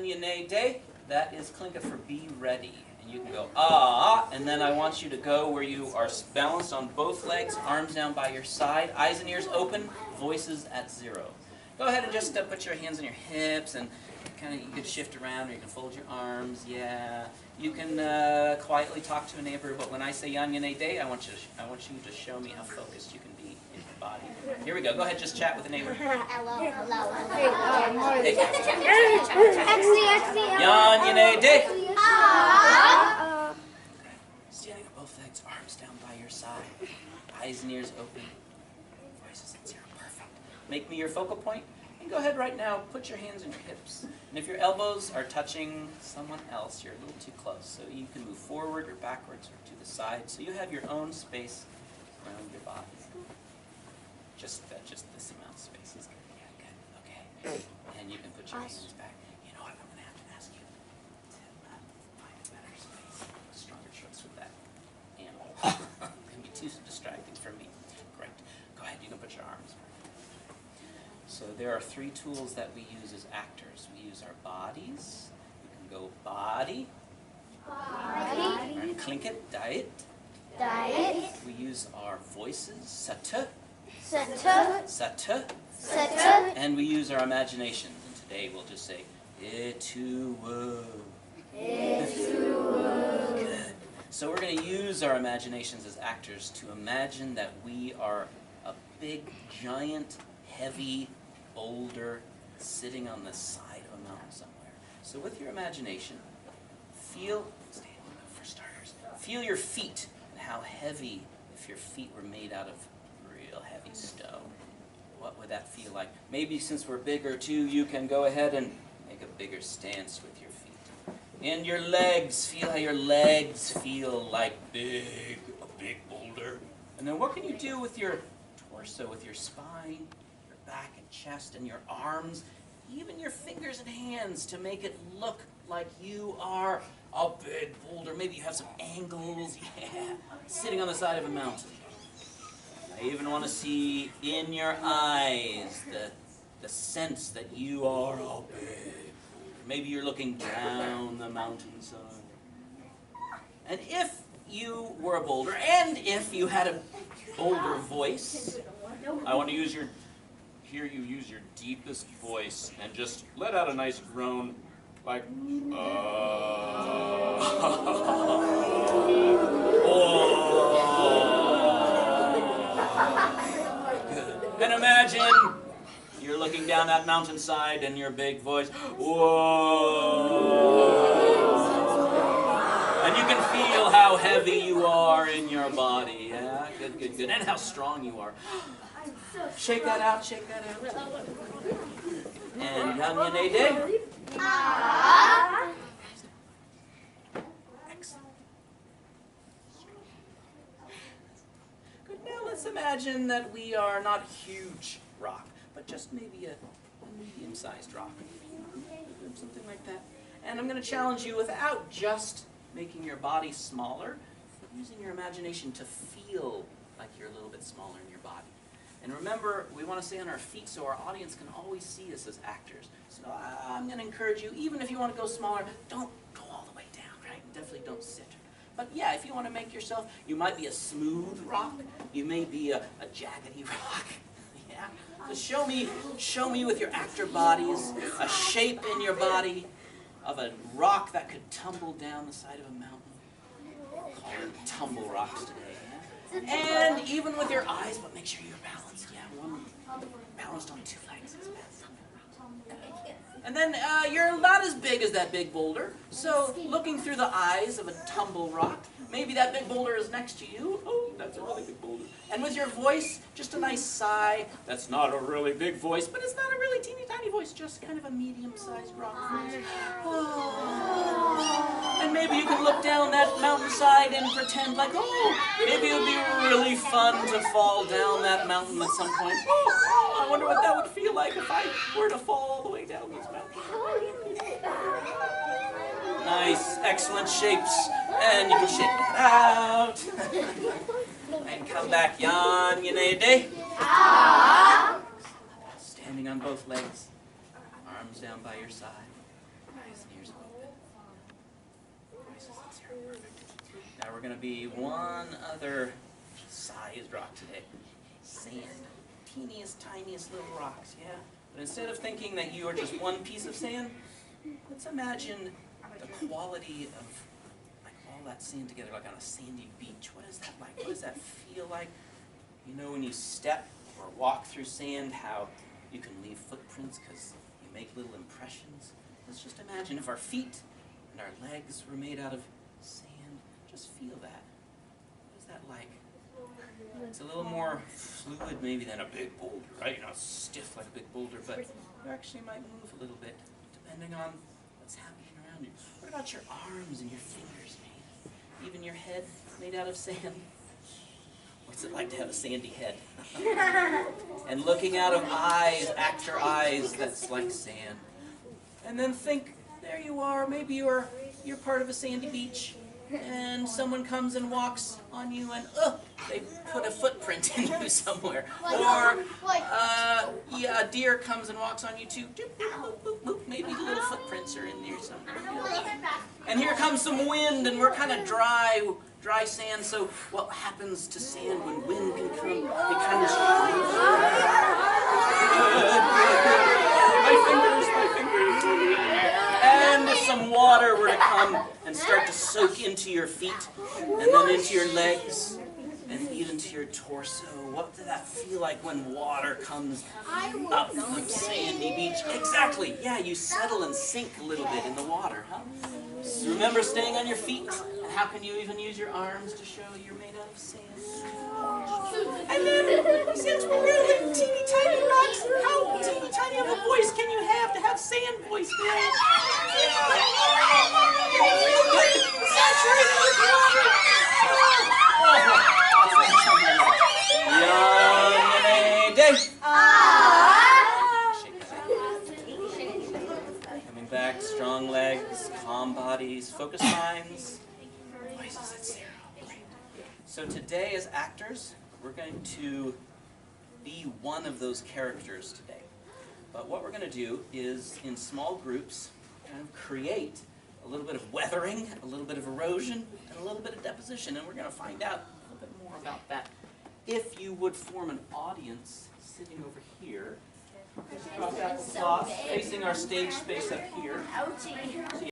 Yane day. That is Klinka for be ready. And you can go, ah, and then I want you to go where you are balanced on both legs, arms down by your side, eyes and ears open, voices at 0. Go ahead and just put your hands on your hips, and kind of you can shift around, or you can fold your arms, yeah. You can quietly talk to a neighbor, but when I say Yan Yane day, I want you to show me how focused you can be in your body. Here we go. Go ahead, just chat with a neighbor. Hello. Hey. Yan Yane day. Standing on both legs, arms down by your side, eyes and ears open, voices at 0. Perfect. Make me your focal point, and go ahead right now, put your hands on your hips. And if your elbows are touching someone else, you're a little too close, so you can move forward or backwards or to the side, so you have your own space around your body. Just this amount of space is good. Yeah, good. Okay. And you can put your hands back. You know what? I'm going to have to ask you to find a better space. Stronger strokes with that animal. It can be too distracting for me. Great. Go ahead. You can put your arms back. So there are 3 tools that we use as actors. We use our bodies. You can go body. And clink it. Diet. We use our voices. Sata. And we use our imagination. And today we'll just say, Etuwo. Good. So we're going to use our imaginations as actors to imagine that we are a big, giant, heavy boulder sitting on the side of a mountain somewhere. So with your imagination, feel your feet and how heavy if your feet were made out of real heavy stone. What would that feel like? Maybe since we're bigger too, you can go ahead and make a bigger stance with your feet. And your legs, feel how your legs feel like a big boulder. And then what can you do with your torso, with your spine, your back and chest, and your arms, even your fingers and hands to make it look like you are a big boulder. Maybe you have some angles, yeah, sitting on the side of a mountain. I even want to see in your eyes the sense that you are a big. Maybe you're looking down the mountainside. And if you were a boulder, and if you had a boulder voice, I want to hear you use your deepest voice and just let out a nice groan, like, And imagine you're looking down that mountainside and your big voice, whoa. And you can feel how heavy you are in your body. Yeah, good. And how strong you are. Shake that out, shake that out. And Yan Yane day. Excellent. Good. Now let's imagine that we are not a huge rock, but just maybe a medium-sized rock. Something like that. And I'm going to challenge you without just making your body smaller, using your imagination to feel like you're a little bit smaller in your body. And remember, we want to stay on our feet so our audience can always see us as actors. So I'm going to encourage you, even if you want to go smaller, don't go all the way down, right? Definitely don't sit. But yeah, if you want to make yourself, you might be a smooth rock. You may be a jaggedy rock. Yeah. So show me with your actor bodies a shape in your body of a rock that could tumble down the side of a mountain. Call it tumble rocks today. Yeah? And even with your eyes, but make sure you're balanced. Yeah, balanced on 2 legs is best. And then you're not as big as that big boulder. So looking through the eyes of a tumble rock, maybe that big boulder is next to you. Oh, that's a really big boulder. And with your voice, just a nice sigh. That's not a really big voice, but it's not a really teeny tiny voice, just kind of a medium-sized rock voice. Oh. And maybe you can look down that mountainside and pretend like, oh, maybe it would be really fun to fall down that mountain at some point. Oh, I wonder what that would feel like if I were to fall all the way down this mountain. Nice, excellent shapes. And you can shake it out. And come back, Yan Yane day. Standing on both legs, arms down by your side, going to be one other sized rock today. Sand. Teeniest, tiniest little rocks, yeah? But instead of thinking that you are just one piece of sand, let's imagine the quality of like all that sand together, like on a sandy beach. What is that like? What does that feel like? You know, when you step or walk through sand, how you can leave footprints because you make little impressions. Let's just imagine if our feet and our legs were made out of sand. Just feel that. What is that like? It's a little more fluid maybe than a big boulder, right? You're not stiff like a big boulder, but you actually might move a little bit depending on what's happening around you. What about your arms and your fingers, man? Even your head made out of sand? What's it like to have a sandy head? And looking out of eyes, actor eyes, that's like sand. And then think, there you are, maybe you're part of a sandy beach, and someone comes and walks on you and they put a footprint in you somewhere. Or a deer comes and walks on you too. Maybe little footprints are in there somewhere. And here comes some wind, and we're kind of dry sand. So what happens to sand when wind can come? It kind of my fingers. And if some water were to come and start to soak into your feet, and then into your legs, and even to your torso, what does that feel like when water comes up from sandy beach? Exactly, yeah, you settle and sink a little bit in the water, huh? So remember staying on your feet? And how can you even use your arms to show you're made out of sand? And then, since we're really teeny tiny rocks, how teeny tiny of a voice can you have sand voice? Saturated with water. Young day. Coming back, strong legs, calm bodies, focused minds, voices at 0. So today as actors, we're going to be one of those characters today. But what we're going to do is, in small groups, kind of create a little bit of weathering, a little bit of erosion, and a little bit of deposition. And we're going to find out a little bit more about that. If you would form an audience sitting over here, facing our stage space up here.